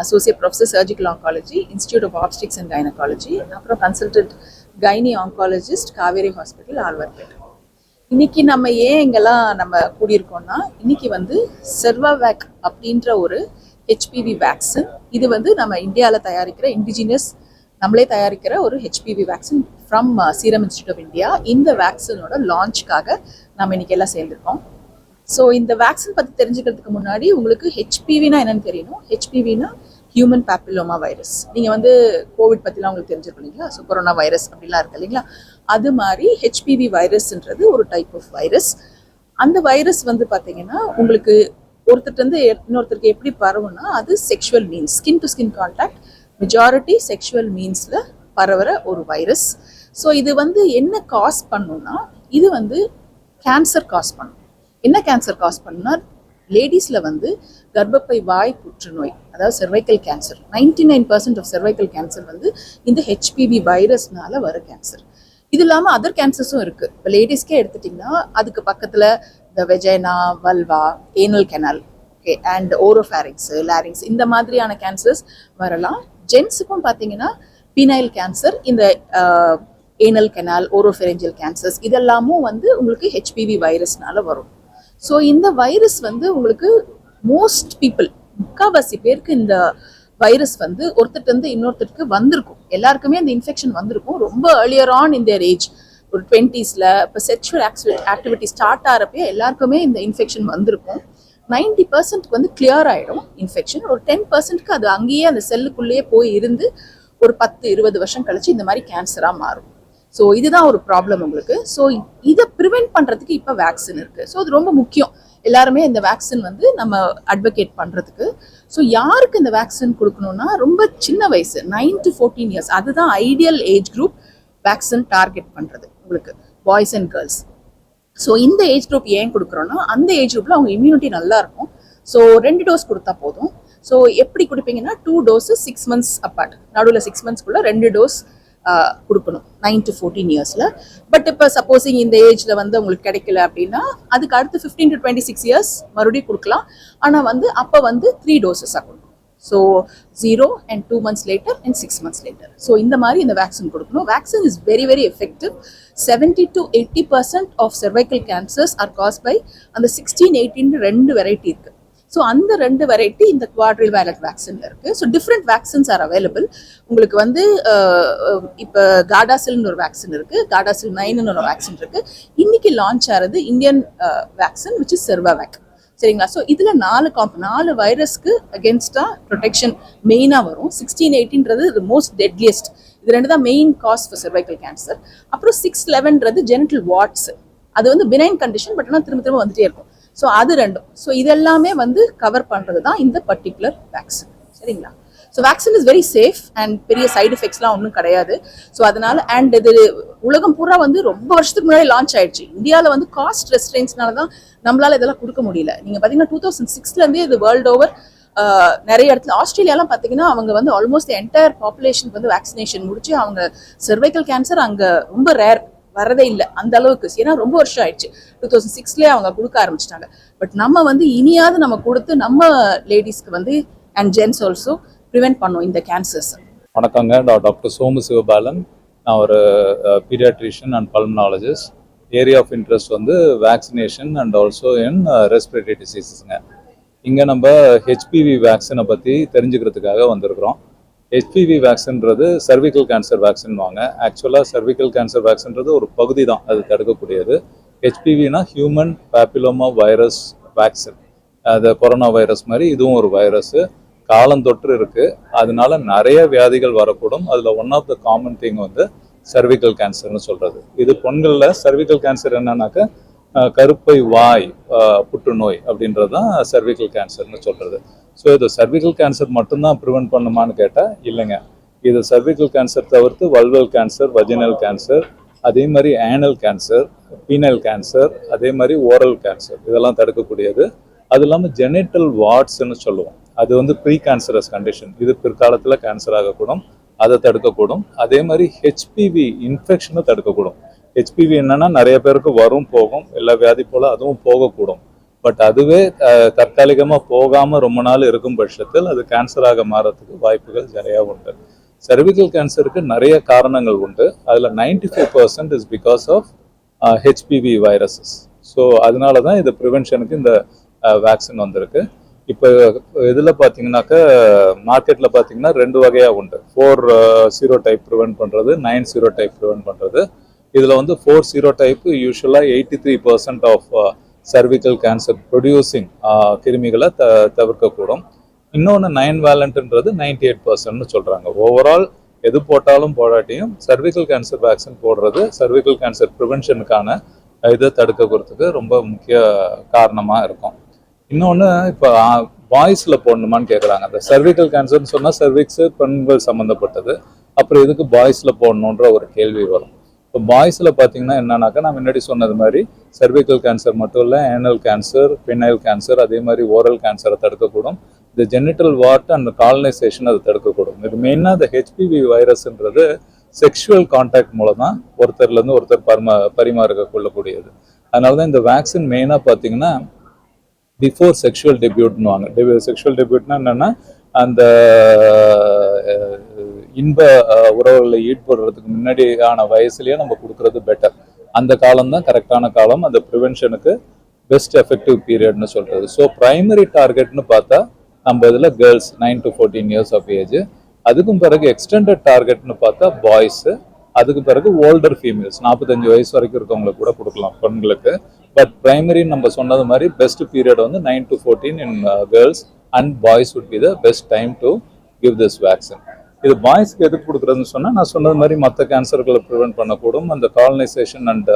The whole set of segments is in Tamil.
Associate professor surgical oncology, institute of obstetrics and gynaecology, அப்புறம் consultant gynae oncologist, Kauvery hospital, Alwarpet. இன்னைக்கு நம்ம ஏன் இங்கெல்லாம் நம்ம கூடியிருக்கோம்னா, இன்னைக்கு வந்து செர்வாவேக் அப்படின்ற ஒரு ஹெச்பிவி வேக்சின். இது வந்து நம்ம இந்தியாவில் தயாரிக்கிற இண்டிஜினியஸ், நம்மளே தயாரிக்கிற ஒரு HPV vaccine from Serum Institute of India. இந்த வேக்சினோட லான்ச்சுக்காக நம்ம இன்னைக்கு எல்லாம் சேர்ந்துருக்கோம். ஸோ இந்த வேக்சின் பற்றி தெரிஞ்சுக்கிறதுக்கு முன்னாடி உங்களுக்கு ஹெச்பிவினா என்னன்னு தெரியணும். ஹெச்பிவினா ஹியூமன் பேப்பிலோமா வைரஸ். நீங்கள் வந்து கோவிட் பற்றிலாம் உங்களுக்கு தெரிஞ்சிருக்கும் இல்லைங்களா? ஸோ கொரோனா வைரஸ் அப்படிலாம் இருக்கு இல்லைங்களா? அது மாதிரி ஹெச்பிவி வைரஸ்ன்றது ஒரு டைப் ஆஃப் வைரஸ். அந்த வைரஸ் வந்து பார்த்தீங்கன்னா உங்களுக்கு ஒருத்தர்கிட்ட இன்னொருத்தருக்கு எப்படி பரவும்னா, அது sexual means, skin to skin contact, majority sexual மீன்ஸில் பரவுற ஒரு வைரஸ். ஸோ இது வந்து என்ன காஸ் பண்ணுன்னா, இது வந்து கேன்சர் காஸ் பண்ணும். என்ன கேன்சர் காஸ் பண்ணுன்னா, லேடிஸில் வந்து கர்ப்பப்பை வாய் புற்றுநோய், அதாவது cervical cancer. 99% of cervical cancer வந்து இந்த ஹெச்பிவி வைரஸ்னால வர கேன்சர். இது இல்லாமல் அதர் கேன்சர்ஸும் இருக்குது. இப்போ லேடிஸ்க்கே எடுத்துட்டிங்கன்னா அதுக்கு பக்கத்தில் இந்த vagina, vulva, anal canal, okay, and oropharynx, larynx, இந்த மாதிரியான கேன்சர்ஸ் வரலாம். ஜென்ஸுக்கும் பார்த்தீங்கன்னா பீனைல் கேன்சர், இந்த ஏனல் கெனால், ஓரோஃபெரிஞ்சல் கேன்சர்ஸ், இதெல்லாமும் வந்து உங்களுக்கு ஹெச்பிவி வைரஸ்னால வரும். ஸோ இந்த வைரஸ் வந்து உங்களுக்கு மோஸ்ட் பீப்புள், முக்கால்வாசி பேருக்கு இந்த வைரஸ் வந்து ஒருத்தருக்கு இன்னொருத்தருக்கு வந்திருக்கும். எல்லாருக்குமே இந்த இன்ஃபெக்ஷன் வந்திருக்கும். ரொம்ப earlier on in there age, ஒரு 20s இப்போ செக்ஷுவல் ஆக்டிவிட்டி ஸ்டார்ட் ஆகிறப்பே எல்லாருக்குமே இந்த இன்ஃபெக்ஷன் வந்திருக்கும். 90% வந்து கிளியர் ஆகிடும் இன்ஃபெக்ஷன். ஒரு 10% அது அங்கேயே அந்த செல்லுக்குள்ளேயே போய் இருந்து ஒரு 10-20 வருஷம் கழிச்சு இந்த மாதிரி கேன்சராக மாறும். ஸோ இதுதான் ஒரு ப்ராப்ளம் உங்களுக்கு. ஸோ இதை ப்ரிவென்ட் பண்ணுறதுக்கு இப்போ வேக்சின் இருக்குது. ஸோ அது ரொம்ப முக்கியம். எல்லாருமே இந்த வேக்சின் வந்து நம்ம அட்வொகேட் பண்ணுறதுக்கு. ஸோ யாருக்கு இந்த வேக்சின் கொடுக்கணும்னா, ரொம்ப சின்ன வயசு 9 to 14 years, அதுதான் ideal age group vaccine target பண்ணுறது உங்களுக்கு, பாய்ஸ் அண்ட் கேர்ள்ஸ். ஸோ இந்த ஏஜ் குரூப் ஏன் கொடுக்குறோன்னா, அந்த ஏஜ் குரூப்பில் அவங்க இம்யூனிட்டி நல்லா இருக்கும். ஸோ 2 டோஸ் கொடுத்தா போதும். ஸோ எப்படி கொடுப்பீங்கன்னா, 2 doses 6 months அப்பார்ட், நடுவில் 6 monthsக்குள்ள 2 டோஸ் கொடுக்கணும் 9 to 14 yearsல. பட் இப்போ சப்போஸிங் இந்த ஏஜ்ல வந்து உங்களுக்கு கிடைக்கல அப்படின்னா, அதுக்கு அடுத்து 15 to 26 years மறுபடியும் கொடுக்கலாம். ஆனால் வந்து அப்போ வந்து 3 doses கொடுக்கணும். So 0 and 2 months later and 6 months later. So இந்த மாதிரி இந்த வேக்சின் கொடுக்கணும். Vaccine is very very effective. 70 to 80% of cervical cancers are caused by அந்த 16, 18 2 வெரைட்டி இருக்கு. ஸோ அந்த 2 வெரைட்டி இந்த குவாட்ரில்வேலட் வேக்சின்ல இருக்கு. So different vaccines are available. உங்களுக்கு வந்து இப்போ காடாசில்னு ஒரு வேக்சின் இருக்கு, காடாசில் 9ன்னு ஒரு வேக்சின் இருக்கு. இன்னைக்கு லான்ச் ஆகிறது இந்தியன் வேக்சின் விச் இஸ் செர்வாவேக். சரிங்களா? ஸோ இதில் 4 வைரஸ்க்கு அகேன்ஸ்டா ப்ரொடெக்ஷன் மெயினாக வரும். 16, 18ன்றது மோஸ்ட் டெட்லியஸ்ட். இது 2 தான் main cause for cervical cancer. அப்புறம் 6, 11ன்றது ஜெனிட்டல் வாட்ஸ். அது வந்து பினைன் கண்டிஷன், பட் ஆனால் திரும்ப திரும்ப வந்துட்டே இருக்கும். ஸோ அது 2. ஸோ இதெல்லாமே வந்து கவர் பண்ணுறது தான் இந்த பர்டிகுலர் வேக்சின். சரிங்களா? So vaccine is very safe and பெரிய சைடு எஃபெக்ட்ஸ்லாம் ஒன்றும் கிடையாது. ஸோ அதனால, அண்ட் இது உலகம் பூரா வந்து ரொம்ப வருஷத்துக்கு முன்னாடி லான்ச் ஆயிடுச்சு. இந்தியாவில் வந்து காஸ்ட் ரெஸ்ட்ரெயின்ஸ்னால தான் நம்மளால இதெல்லாம் கொடுக்க முடியல. நீங்கள் பார்த்தீங்கன்னா 2006லேருந்தே இது வேர்ல்டு ஓவர் நிறைய இடத்துல, ஆஸ்திரேலியாலாம் பார்த்தீங்கன்னா அவங்க வந்து ஆல்மோஸ்ட் என்டையர் பாப்புலேஷனுக்கு வந்து வேக்சினேஷன் முடிச்சு, அவங்க செர்வைக்கல் கேன்சர் அங்கே ரொம்ப ரேர், வரதே இல்லை அந்த அளவுக்கு. ஏன்னா ரொம்ப வருஷம் ஆயிடுச்சு. 2006லேயே அவங்க கொடுக்க ஆரம்பிச்சிட்டாங்க. பட் நம்ம வந்து இனியாவது நம்ம கொடுத்து நம்ம லேடிஸ்க்கு வந்து அண்ட் ஜென்ஸ் ஆல்சோ ப்ரிவென்ட் பண்ணோம் இந்த கேன்சர்ஸ். வணக்கங்க, டாக்டர் சோமு சிவபாலன். நான் ஒரு paediatrician and pulmonologist. Area of interest வந்து vaccination and also in respiratory டிசீசஸ்ங்க. இங்கே நம்ம ஹெச்பிவி வேக்சினை பற்றி தெரிஞ்சுக்கிறதுக்காக வந்திருக்கிறோம். ஹெச்பிவி வேக்சின்றது சர்விக்கல் கேன்சர் வேக்சின் வாங்க. ஆக்சுவலாக சர்விக்கல் கேன்சர் வேக்சின்றது ஒரு பகுதி தான் அது தடுக்கக்கூடியது. ஹெச்பிவினா ஹியூமன் பேப்பிலோமா வைரஸ் வேக்சின். அது கொரோனா வைரஸ் மாதிரி இதுவும் ஒரு வைரஸு, காலந்தொற்று இருக்குது. அதனால நிறைய வியாதிகள் வரக்கூடும். அதில் one of the common thing வந்து சர்விக்கல் கேன்சர்னு சொல்கிறது. இது பெண்களில் சர்விக்கல் கேன்சர் என்னன்னாக்கா கருப்பை வாய் புற்றுநோய் அப்படின்றது தான் சர்விக்கல் கேன்சர்னு சொல்கிறது. ஸோ இது சர்விக்கல் கேன்சர் மட்டும்தான் ப்ரிவென்ட் பண்ணுமான்னு கேட்டால் இல்லைங்க. இது சர்விக்கல் கேன்சர் தவிர்த்து வல்வல் கேன்சர், வஜினல் கேன்சர், அதே மாதிரி ஆனல் கேன்சர், பீனல் கேன்சர், அதே மாதிரி ஓரல் கேன்சர், இதெல்லாம் தடுக்கக்கூடியது. அது இல்லாமல் ஜெனிட்டல் வார்ட்ஸ்ன்னு சொல்லுவோம். அது வந்து ப்ரீ கேன்சரஸ் கண்டிஷன். இது பிற்காலத்தில் கேன்சர் ஆகக்கூடும், அதை தடுக்கக்கூடும். அதே மாதிரி ஹெச்பிவி இன்ஃபெக்ஷனும் தடுக்கக்கூடும். ஹெச்பிவி என்னன்னா நிறைய பேருக்கு வரும் போகும், எல்லா வியாதி போல் அதுவும் போகக்கூடும். பட் அதுவே தற்காலிகமாக போகாமல் ரொம்ப நாள் இருக்கும் பட்சத்தில் அது கேன்சராக மாறத்துக்கு வாய்ப்புகள் நிறையா உண்டு. சர்விக்கல் கேன்சருக்கு நிறைய காரணங்கள் உண்டு. அதில் 95% is because of HPV viruses. So அதனால தான் இது ப்ரிவென்ஷனுக்கு இந்த வேக்சின் வந்திருக்கு. இப்போ இதில் பார்த்தீங்கன்னாக்கா மார்க்கெட்டில் பார்த்தீங்கன்னா 2 வகையாக உண்டு. 4 சீரோடைப் ப்ரிவென்ட் பண்ணுறது, 9 சீரோடைப் ப்ரிவென்ட் பண்ணுறது. இதில் வந்து 4 சீரோடைப் யூஸ்வலாக 83% ஆஃப் சர்விக்கல் கேன்சர் ப்ரொடியூசிங் கிருமிகளை தவிர்க்கக்கூடும். இன்னொன்று 9 வேலண்ட்ன்றது 98%ன்னு சொல்கிறாங்க. ஓவரால் எது போட்டாலும் போடாட்டியும் சர்விக்கல் கேன்சர் வேக்சின் போடுறது சர்விக்கல் கேன்சர் ப்ரிவென்ஷனுக்கான இதை தடுக்கிறதுக்கு ரொம்ப முக்கிய காரணமாக இருக்கும். இன்னொன்று இப்போ பாய்ஸில் போடணுமான்னு கேட்குறாங்க. அந்த சர்விக்கல் கேன்சர்னு சொன்னால் சர்விக்ஸு பெண்கள் சம்மந்தப்பட்டது, அப்புறம் எதுக்கு பாய்ஸில் போடணுன்ற ஒரு கேள்வி வரும். இப்போ பாய்ஸில் பார்த்தீங்கன்னா என்னன்னாக்கா நான் முன்னாடி சொன்னது மாதிரி சர்விக்கல் கேன்சர் மட்டும் இல்லை, ஏனல் கேன்சர், பெனைல் கேன்சர், அதே மாதிரி ஓரல் கேன்சரை தடுக்கக்கூடும். இந்த ஜெனிட்டல் வார்ட் அண்ட் காலனைசேஷன் அதை தடுக்கக்கூடும். இது மெயினாக இந்த ஹெச்பிவி வைரஸ்ன்றது செக்ஷுவல் கான்டாக்ட் மூலம் தான் ஒருத்தர்லேருந்து ஒருத்தர் பரிமாற கொள்ளக்கூடியது. அதனால தான் இந்த வேக்சின் மெயினாக பார்த்தீங்கன்னா பிஃபோர் செக்ஷுவல் டெபியூட்னுவாங்க. செக்ஷுவல் டெபியூட்னா என்னென்னா அந்த இன்ப உறவுகளில் ஈடுபடுறதுக்கு முன்னாடியான வயசுலேயே நம்ம கொடுக்கறது பெட்டர். அந்த காலம் தான் கரெக்டான காலம், அந்த ப்ரிவென்ஷனுக்கு பெஸ்ட் எஃபெக்டிவ் பீரியட்னு சொல்கிறது. ஸோ ப்ரைமரி டார்கெட்னு பார்த்தா நம்ம இதில் girls 9 to 14 years of age. அதுக்கும் பிறகு எக்ஸ்டெண்டட் டார்கெட்னு பார்த்தா பாய்ஸு, அதுக்கு பிறகு ஓல்டர் ஃபீமேல்ஸ் 45 வயசு வரைக்கும் இருக்கவங்களுக்கு கூட கொடுக்கலாம் பெண்களுக்கு. பட் பிரைமரின்னு நம்ம சொன்னது மாதிரி பெஸ்ட் பீரியட் வந்து 9 to 14 in girls and boys would be the best time to give this vaccine. இது பாய்ஸ்க்கு எதுக்கு கொடுக்குறதுன்னு சொன்னால் நான் சொன்னது மாதிரி மற்ற கேன்சர்களை ப்ரிவென்ட் பண்ணக்கூடும், அந்த காலனைசேஷன் அண்ட்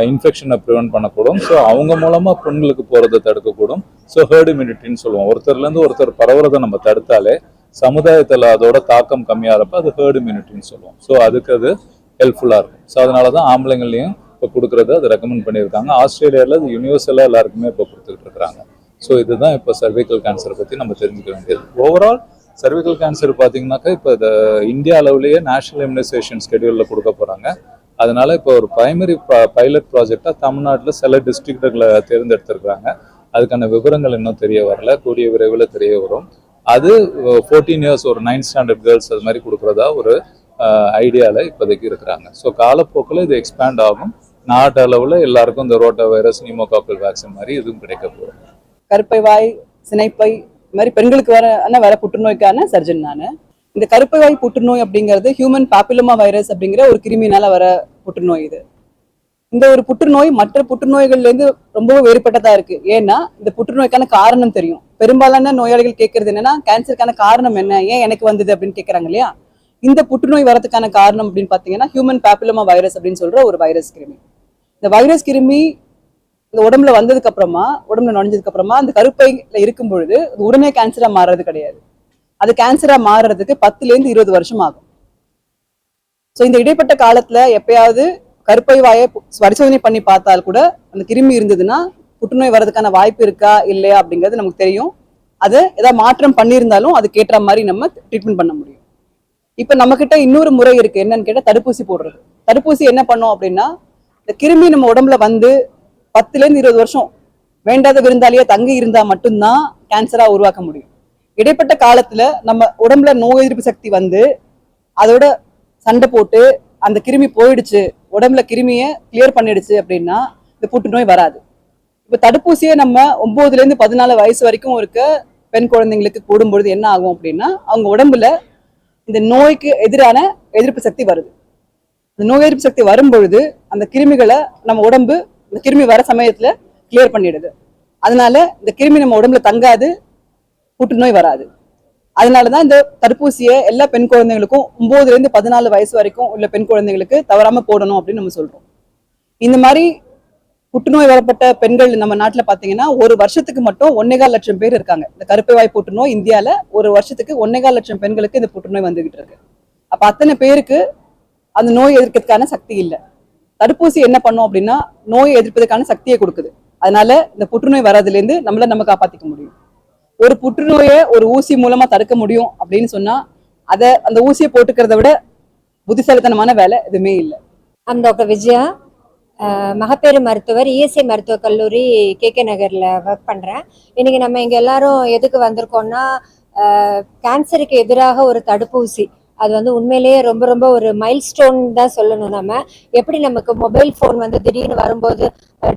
இன்ஃபெக்ஷனை ப்ரிவென்ட் பண்ணக்கூடும். ஸோ அவங்க மூலமாக பெண்களுக்கு போகிறத தடுக்கக்கூடும். ஸோ ஹெர்ட் இம்யூனிட்டின்னு சொல்லுவோம். ஒருத்தர்லேருந்து ஒருத்தர் பரவுறதை நம்ம தடுத்தாலே சமுதாயத்தில் அதோட தாக்கம் கம்மியாகிறப்ப அது ஹெர்ட் இம்யூனிட்டின்னு சொல்லுவோம். ஸோ அதுக்கு அது ஹெல்ப்ஃபுல்லாக இருக்கும். ஸோ அதனால தான் ஆம்பளைங்களையும் இப்போ கொடுக்குறது அது ரெக்கமெண்ட் பண்ணியிருக்காங்க. ஆஸ்திரேலியாவில் அது யூனிவர்சலாக எல்லாருக்குமே இப்போ கொடுத்துக்கிட்டு இருக்கிறாங்க. ஸோ இதுதான் இப்போ சர்விக்கல் கேன்சரை பற்றி நம்ம தெரிஞ்சுக்க வேண்டியது. ஓவரால் சர்விக்கல் கேன்சர் பார்த்தீங்கன்னாக்கா இப்போ இந்த இந்தியா அளவுலேயே நேஷனல் இம்யூனைசேஷன் ஸ்கெடியூலில் கொடுக்க போகிறாங்க. அதனால இப்போ ஒரு பிரைமரி பைலட் ப்ராஜெக்டாக தமிழ்நாட்டில் சில டிஸ்ட்ரிக்ட்களை தேர்ந்தெடுத்திருக்கிறாங்க. அதுக்கான விவரங்கள் இன்னும் தெரிய வரல, கூடிய விரைவில் தெரிய வரும். அது 14 years ஒரு 9th standard கேர்ள்ஸ் அது மாதிரி கொடுக்குறதா ஒரு ஐடியாவில் இப்போதைக்கு இருக்கிறாங்க. ஸோ காலப்போக்கில் இது எக்ஸ்பேண்ட் ஆகும். நாட்டு அளவில் எல்லாருக்கும் இந்த ரோட்டா வைரஸ், நியூமோகாக்கல் வேக்சின் மாதிரி இதுவும் கிடைக்க போகும். கருப்பை வாய், சினைப்பை இது மாதிரி பெண்களுக்கு வர புற்றுநோய்க்கான சர்ஜன் நான். இந்த கருப்பை வாய் புற்றுநோய் அப்படிங்கிறது ஹியூமன் பாப்பிலோமா வைரஸ் அப்படிங்கிற ஒரு கிருமினால வர புற்றுநோய். இது இந்த ஒரு புற்றுநோய் மற்ற புற்றுநோய்கள்லேருந்து ரொம்பவும் வேறுபட்டதா இருக்கு. ஏன்னா இந்த புற்றுநோய்க்கான காரணம் தெரியும். பெரும்பாலான நோயாளிகள் கேட்கறது என்னன்னா கேன்சருக்கான காரணம் என்ன, ஏன் எனக்கு வந்தது அப்படின்னு கேட்கறாங்க இல்லையா. இந்த புற்றுநோய் வரதுக்கான காரணம் அப்படின்னு பாத்தீங்கன்னா ஹியூமன் பாப்பிலோமா வைரஸ் அப்படின்னு சொல்ற ஒரு வைரஸ் கிருமி. இந்த வைரஸ் கிருமி இந்த உடம்புல வந்ததுக்கு அப்புறமா, உடம்புல நுழைஞ்சதுக்கு அப்புறமா அந்த கருப்பையில இருக்கும் பொழுது அது உடனே கேன்சரா மாறுறது கிடையாது. அது கேன்சரா மாறுறதுக்கு 10 to 20 வருஷம் ஆகும். ஸோ இந்த இடைப்பட்ட காலத்துல எப்பயாவது கருப்பை வாயை பரிசோதனை பண்ணி பார்த்தால் கூட அந்த கிருமி இருந்ததுன்னா புற்றுநோய் வர்றதுக்கான வாய்ப்பு இருக்கா இல்லையா அப்படிங்கிறது நமக்கு தெரியும். அதை ஏதாவது மாற்றம் பண்ணியிருந்தாலும் அதுக்கு ஏற்ற மாதிரி நம்ம ட்ரீட்மெண்ட் பண்ண முடியும். இப்ப நம்ம கிட்ட இன்னொரு முறை இருக்கு. என்னன்னு கேட்டா தடுப்பூசி போடுறது. தடுப்பூசி என்ன பண்ணோம் அப்படின்னா இந்த கிருமி நம்ம உடம்புல வந்து 10 to 20 வருஷம் வேண்டாத விருந்தாளியா தங்கி இருந்தா மட்டும்தான் கேன்சரா உருவாக்க முடியும். இடைப்பட்ட காலத்துல நம்ம உடம்புல நோய் எதிர்ப்பு சக்தி வந்து அதோட சண்டை போட்டு அந்த கிருமி போயிடுச்சு, உடம்புல கிருமியை கிளியர் பண்ணிடுச்சு அப்படின்னா இந்த புற்றுநோய் வராது. இப்ப தடுப்பூசியை நம்ம 9 to 14 வயசு வரைக்கும் இருக்க பெண் குழந்தைங்களுக்கு போடும்பொழுது என்ன ஆகும் அப்படின்னா அவங்க உடம்புல இந்த நோய்க்கு எதிரான எதிர்ப்பு சக்தி வருது. இந்த நோய் எதிர்ப்பு சக்தி வரும்பொழுது அந்த கிருமிகளை நம்ம உடம்பு இந்த கிருமி வர சமயத்துல கிளியர் பண்ணிடுது. அதனால இந்த கிருமி நம்ம உடம்புல தங்காது, புற்றுநோய் வராது. அதனாலதான் இந்த தடுப்பூசியை எல்லா பெண் குழந்தைகளுக்கும் 9 to 14 வயசு வரைக்கும் உள்ள பெண் குழந்தைகளுக்கு தவறாம போடணும் அப்படின்னு நம்ம சொல்றோம். இந்த மாதிரி புற்றுநோய் வரப்பட்ட பெண்கள் நம்ம நாட்டுல பாத்தீங்கன்னா ஒரு வருஷத்துக்கு மட்டும் 1.25 லட்சம் பேர் இருக்காங்க. இந்த கருப்பை வாய் புற்றுநோய் இந்தியால ஒரு வருஷத்துக்கு 1.25 லட்சம் பெண்களுக்கு இந்த புற்றுநோய் வந்துகிட்டு இருக்கு. அப்ப அத்தனை பேருக்கு அந்த நோய் எதிர்க்கிறதுக்கான சக்தி இல்லை. தடுப்பூசி என்ன பண்ணும் அப்படின்னா நோய் எதிர்ப்பதற்கான சக்தியை கொடுக்குது. அதனால இந்த புற்றுநோய் வர்றதுல இருந்து நம்ம காப்பாத்திக்க முடியும். ஒரு புற்றுநோயை ஒரு ஊசி மூலமா தடுக்க முடியும் அப்படின்னு சொன்னா அந்த ஊசியை போட்டுக்கிறத விட புத்திசாலித்தனமான வேலை எதுவுமே இல்லை. I'm Dr. Vijaya. மகப்பேறு மருத்துவர் இஎஸ்ஐ மருத்துவக் கல்லூரி கேகே நகரில் ஒர்க் பண்ணுறேன். இன்றைக்கி நம்ம இங்கே எல்லாரும் எதுக்கு வந்திருக்கோம்னா, கேன்சருக்கு எதிராக ஒரு தடுப்பூசி, அது வந்து உண்மையிலேயே ரொம்ப ரொம்ப ஒரு மைல்ஸ்டோன் தான் சொல்லணும். நம்ம எப்படி நமக்கு மொபைல் ஃபோன் வந்து திடீர்னு வரும்போது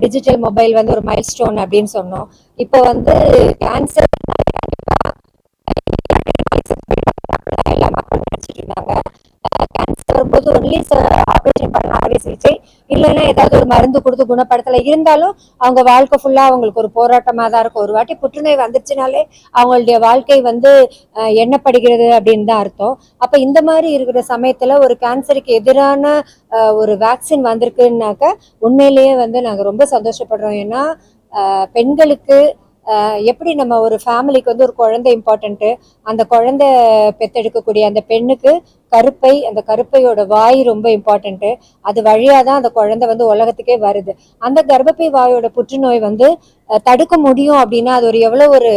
டிஜிட்டல் மொபைல் வந்து ஒரு மைல்ஸ்டோன் அப்படின்னு சொன்னோம். இப்போ வந்து கேன்சர் எல்லா மக்களும் நினைச்சிட்டு இருந்தாங்க. கேன்சர் வரும்போது ஒன்லி ஆப்ரேஷன் பண்ண அறுவை சிகிச்சை இல்லைன்னா ஏதாவது ஒரு மருந்து கொடுத்து குணப்படுத்தல, இருந்தாலும் அவங்க வாழ்க்கை ஃபுல்லா அவங்களுக்கு ஒரு போராட்டமா தான் இருக்கும். ஒரு வாட்டி புற்றுநோய் வந்துருச்சுனாலே அவங்களுடைய வாழ்க்கை வந்து எண்ணப்படுகிறது அப்படின்னு தான் அர்த்தம். அப்ப இந்த மாதிரி இருக்கிற சமயத்துல ஒரு கேன்சருக்கு எதிரான ஒரு வேக்சின் வந்திருக்குன்னாக்க உண்மையிலேயே வந்து நாங்க ரொம்ப சந்தோஷப்படுறோம். ஏன்னா பெண்களுக்கு எப்படி நம்ம ஒரு ஃபேமிலிக்கு வந்து ஒரு குழந்தை இம்பார்ட்டன்ட்டு, அந்த குழந்தை பெத்தெடுக்கக்கூடிய அந்த பெண்ணுக்கு கருப்பை, அந்த கருப்பையோட வாய் ரொம்ப இம்பார்ட்டன்ட்டு. அது வழியாக தான் அந்த குழந்தை வந்து உலகத்துக்கே வருது. அந்த கர்ப்பப்பை வாயோட புற்றுநோய் வந்து தடுக்க முடியும் அப்படின்னா அது ஒரு எவ்வளோ ஒரு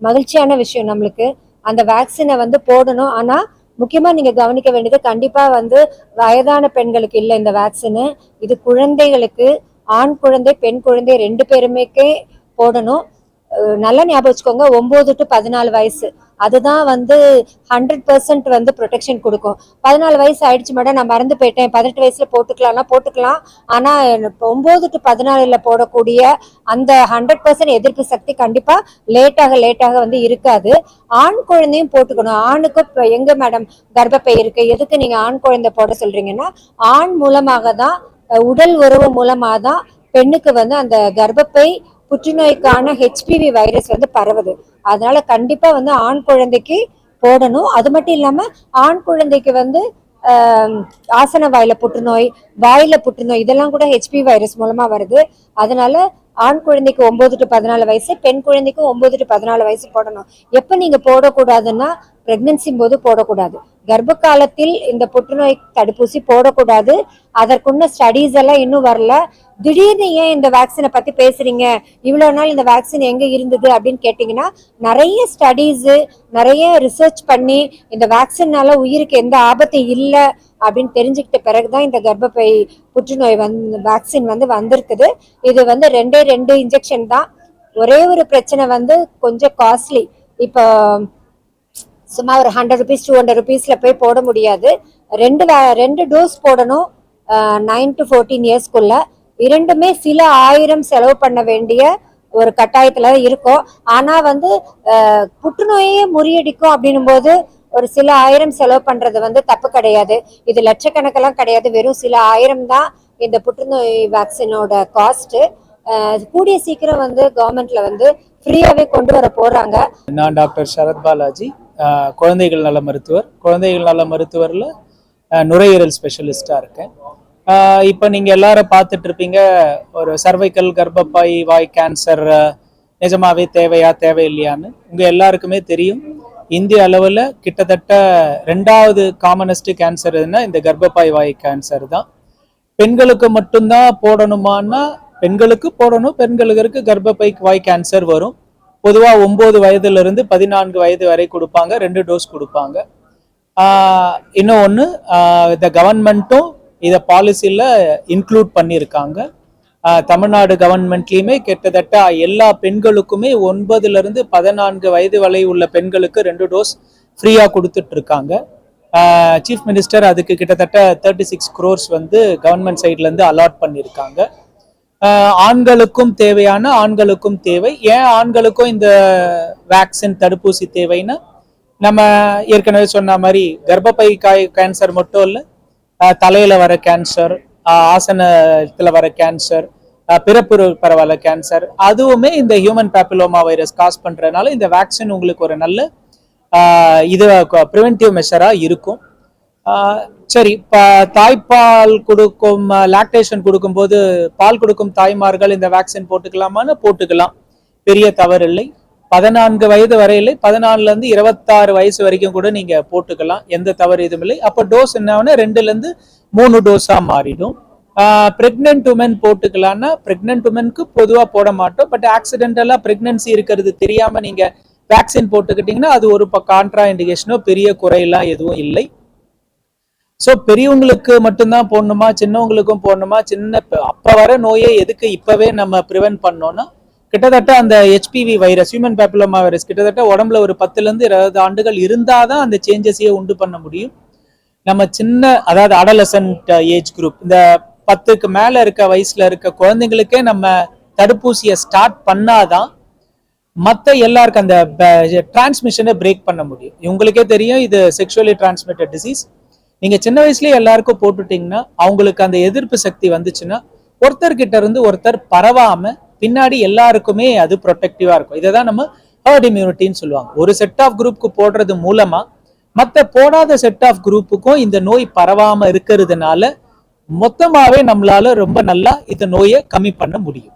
மகிழ்ச்சியான விஷயம் நம்மளுக்கு. அந்த வேக்சினை வந்து போடணும். ஆனால் முக்கியமாக நீங்கள் கவனிக்க வேண்டியது, கண்டிப்பாக வந்து வயதான பெண்களுக்கு இல்லை இந்த வேக்சினு. இது குழந்தைகளுக்கு, ஆண் குழந்தை பெண் குழந்தை 2 பேருமேக்கே போடணும். நல்லா ஞாபகம் வச்சுக்கோங்க, 9 to 14 வயசு, அதுதான் வந்து 100% வந்து ப்ரொடெக்ஷன் கொடுக்கும். 14 வயசு ஆயிடுச்சு மேடம், நான் மறந்து போயிட்டேன், 18 வயசுல போட்டுக்கலாம்னா போட்டுக்கலாம். ஆனால் 9 to 14 போடக்கூடிய அந்த 100% எதிர்ப்பு சக்தி கண்டிப்பா லேட்டாக வந்து இருக்காது. ஆண் குழந்தையும் போட்டுக்கணும். ஆணுக்கு எங்க மேடம் கர்ப்பப்பை இருக்கு, எதுக்கு நீங்க ஆண் குழந்தை போட சொல்றீங்கன்னா, ஆண் மூலமாக தான், உடல் உறவு மூலமாக தான் பெண்ணுக்கு வந்து அந்த கர்ப்பப்பை புற்றுநோய்க்கான ஹெச்பிவி வைரஸ் வந்து பரவுது. அதனால கண்டிப்பா வந்து ஆண் குழந்தைக்கு போடணும். அது மட்டும் இல்லாம ஆண் குழந்தைக்கு வந்து ஆசன வாயில புற்றுநோய், வாயில புற்றுநோய், இதெல்லாம் கூட ஹெச்பிவி வைரஸ் மூலமா வருது. அதனால ஆண் குழந்தைக்கு 9 to 14 வயசு, பெண் குழந்தைக்கு 9 to 14 வயசு போடணும். எப்ப நீங்க போடக்கூடாதுன்னா, பிரெக்னன்சி போது போடக்கூடாது. கர்ப்ப காலத்தில் இந்த புற்றுநோய் தடுப்பூசி போடக்கூடாது. அதற்குள்ள ஸ்டடீஸ் எல்லாம் இன்னும் வரல. திடீர்னு ஏன் இந்த வேக்சினை பத்தி பேசுறீங்க, இவ்வளவு நாள் இந்த வேக்சின் எங்க இருந்தது அப்படின்னு கேட்டீங்கன்னா, நிறைய ஸ்டடீஸ், நிறைய ரிசர்ச் பண்ணி இந்த வேக்சின்னால உயிருக்கு எந்த ஆபத்தும் இல்லை அப்படின்னு தெரிஞ்சுக்கிட்ட பிறகுதான் இந்த கர்ப்பப்பை புற்றுநோய் வேக்சின் வந்து வந்திருக்குது. இது வந்து 2 இன்ஜெக்ஷன் தான். ஒரே ஒரு பிரச்சனை வந்து கொஞ்சம் காஸ்ட்லி. இப்போ சும்மா ஒரு 100 rupees 200 rupeesல போய் போட முடியாது. 2 டோஸ் போடணும் 9 to 14 இயர்ஸ்க்குள்ள. இரண்டுமே சில ஆயிரம் செலவு பண்ண வேண்டிய ஒரு கட்டாயத்துல இருக்கும். ஆனா வந்து புற்றுநோயே முறியடிக்கும் அப்படின்னும் போது ஒரு சில ஆயிரம் செலவு பண்றது வந்து தப்பு கிடையாது. இது லட்சக்கணக்கெல்லாம் கிடையாது, வெறும் சில ஆயிரம் தான் இந்த புற்றுநோய் வேக்சினோட காஸ்ட். கூடிய சீக்கிரம் வந்து கவர்மெண்ட்ல வந்து ஃப்ரீயாவே கொண்டு வர போறாங்க. நான் டாக்டர் சரத் பாலாஜி, குழந்தைகள் நல மருத்துவர். குழந்தைகள் நல மருத்துவரில் நுரையீரல் ஸ்பெஷலிஸ்டாக இருக்கேன். இப்போ நீங்கள் எல்லாரும் பார்த்துட்டு இருப்பீங்க, ஒரு சர்வைக்கல் கர்ப்பப்பை வாய் கேன்சர் நிஜமாவே தேவையா தேவையில்லையான்னு. உங்கள் எல்லாருக்குமே தெரியும், இந்திய அளவில் கிட்டத்தட்ட 2வது காமனஸ்ட் கேன்சர்னா இந்த கர்ப்பப்பை வாய் கேன்சர் தான். பெண்களுக்கு மட்டும்தான் போடணுமான்னா பெண்களுக்கு போடணும். பெண்களுக்கு கர்ப்பப்பை வாய் கேன்சர் வரும். பொதுவாக 9 வயதுலேருந்து 14 வயது வரை கொடுப்பாங்க, 2 டோஸ் கொடுப்பாங்க. இன்னும் ஒன்று, இந்த கவர்மெண்ட்டும் இதை பாலிசியில் இன்க்ளூட் பண்ணியிருக்காங்க. தமிழ்நாடு கவர்மெண்ட்லேயுமே கிட்டத்தட்ட எல்லா பெண்களுக்குமே 9லேருந்து 14 வயது வரை உள்ள பெண்களுக்கு 2 டோஸ் ஃப்ரீயாக கொடுத்துட்டு இருக்காங்க. சீஃப் மினிஸ்டர் அதுக்கு கிட்டத்தட்ட 36 crores வந்து கவர்மெண்ட் சைட்லேருந்து அலாட் பண்ணியிருக்காங்க. ஆண்களுக்கும் தேவையான ஆண்களுக்கும் தேவை. ஏன் ஆண்களுக்கும் இந்த வேக்சின் தடுப்பூசி தேவைன்னா, நம்ம ஏற்கனவே சொன்ன மாதிரி கர்ப்பப்பை கேன்சர் மட்டும் இல்லை, தலையில வர கேன்சர், ஆசனத்தில் வர கேன்சர், பிறப்புறு பரவல கேன்சர், அதுவுமே இந்த ஹியூமன் பேப்பிலோமா வைரஸ் காஸ் பண்றதுனால இந்த வேக்சின் உங்களுக்கு ஒரு நல்ல இது ப்ரிவென்டிவ் மெஷராக இருக்கும். சரி, தாய்ப்பால் கொடுக்கும், லாக்டேஷன் கொடுக்கும்போது பால் கொடுக்கும் தாய்மார்கள் இந்த வேக்சின் போட்டுக்கலாமான்னு போட்டுக்கலாம், பெரிய தவறு இல்லை. 14 வயது வரையிலே 14லேருந்து 26 வயசு வரைக்கும் கூட நீங்க போட்டுக்கலாம், எந்த தவறு எதுவும் இல்லை. அப்போ டோஸ் என்ன 2லேருந்து 3 டோஸா மாறிடும். பிரெக்னென்ட் உமன் போட்டுக்கலாம்னா, பிரெக்னென்ட் உமனுக்கு பொதுவாக போட மாட்டோம். பட் ஆக்சிடென்டலா பிரெக்னன்சி இருக்கிறது தெரியாம நீங்க வேக்சின் போட்டுக்கிட்டீங்கன்னா அது ஒரு கான்ட்ரா இண்டிகேஷனோ பெரிய குறையெல்லாம் எதுவும் இல்லை. ஸோ பெரியவங்களுக்கு மட்டும்தான் போடணுமா, சின்னவங்களுக்கும் போடணுமா, அப்ப வர நோயை எதுக்கு இப்பவே நம்ம ப்ரிவென்ட் பண்ணோம்னா, கிட்டத்தட்ட அந்த HPV virus, human papilloma virus கிட்டத்தட்ட உடம்புல ஒரு 10 இருந்து 20 ஆண்டுகள் இருந்தாதான் அந்த சேஞ்சஸையே உண்டு பண்ண முடியும். நம்ம அதாவது அடலசன்ட் ஏஜ் குரூப், இந்த 10க்கு மேல இருக்க வயசுல இருக்க குழந்தைங்களுக்கே நம்ம தடுப்பூசியை ஸ்டார்ட் பண்ணாதான் மற்ற எல்லாருக்கும் அந்த டிரான்ஸ்மிஷனை பிரேக் பண்ண முடியும். உங்களுக்கே தெரியும், இது செக்ஷுவலி டிரான்ஸ்மிட்டட் டிசீஸ். நீங்க சின்ன வயசுலயே எல்லாருக்கும் போட்டுட்டீங்கன்னா அவங்களுக்கு அந்த எதிர்ப்பு சக்தி வந்துச்சுன்னா ஒருத்தர்கிட்ட இருந்து ஒருத்தர் பரவாம பின்னாடி எல்லாருக்குமே அது ப்ரொடெக்டிவா இருக்கும். இதை தான் நம்ம ஹர்ட் இம்யூனிட்டின்னு சொல்லுவாங்க. ஒரு செட் ஆஃப் குரூப்புக்கு போடுறது மூலமா மற்ற போடாத செட் ஆஃப் குரூப்புக்கும் இந்த நோய் பரவாம இருக்கிறதுனால மொத்தமாவே நம்மளால ரொம்ப நல்லா இந்த நோயை கம்மி பண்ண முடியும்.